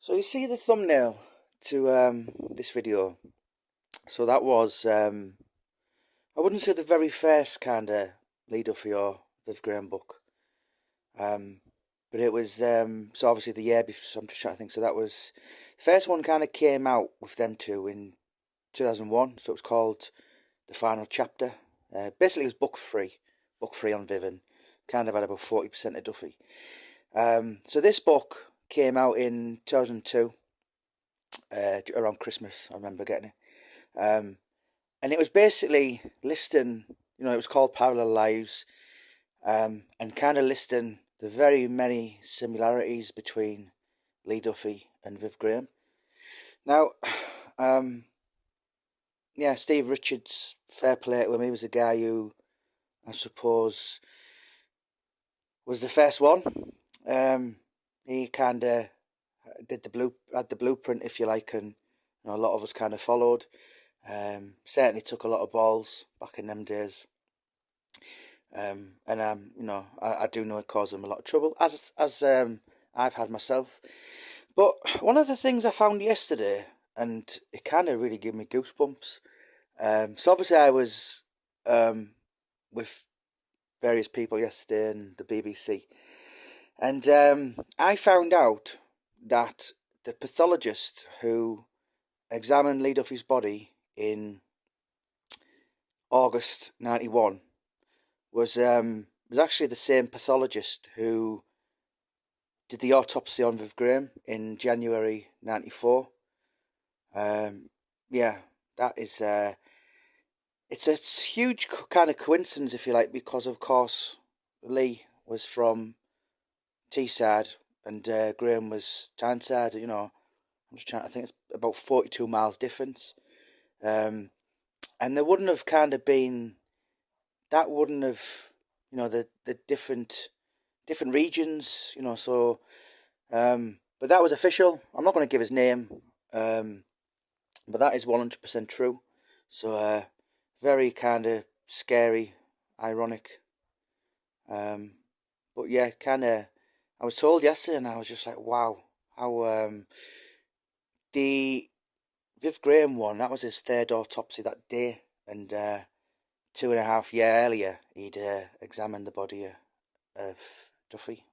So you see the thumbnail to this video. So that was I wouldn't say the very first kind of Lee Duffy or Viv Graham book, but it was so obviously the year before. So I'm just trying to think. So that was the first one kind of came out with them two in 2001. So it was called The Final Chapter. Basically, it was book free on Viv, and kind of had about 40% of Duffy. So this book came out in 2002. Around Christmas, I remember getting it. And it was basically listing, it was called Parallel Lives, and kind of listing the very many similarities between Lee Duffy and Viv Graham. Now, yeah, Steve Richards, fair play to him. He was a guy who, I suppose, was the first one. He kind of had the blueprint, if you like, and a lot of us kind of followed. Certainly took a lot of balls back in them days. And I do know it caused them a lot of trouble, as I've had myself. But one of the things I found yesterday, and it kind of really gave me goosebumps. So obviously I was with various people yesterday in the BBC, and I found out that the pathologist who examined Lee Duffy's body in August '91 was actually the same pathologist who did the autopsy on Viv Graham in January '94. Yeah, that is it's a huge kind of coincidence, if you like, because of course Lee was from Teesside and Graham was Tyneside. I'm just trying to think. It's about 42 miles difference. And there wouldn't have kind of been, that wouldn't have, the different regions, so, but that was official. I'm not going to give his name, but that is 100% true. So, very kind of scary, ironic, but yeah, kind of, I was told yesterday and I was just like, wow, how, the Viv Graham one, that was his third autopsy that day, and 2.5 years earlier, he'd examined the body of Duffy.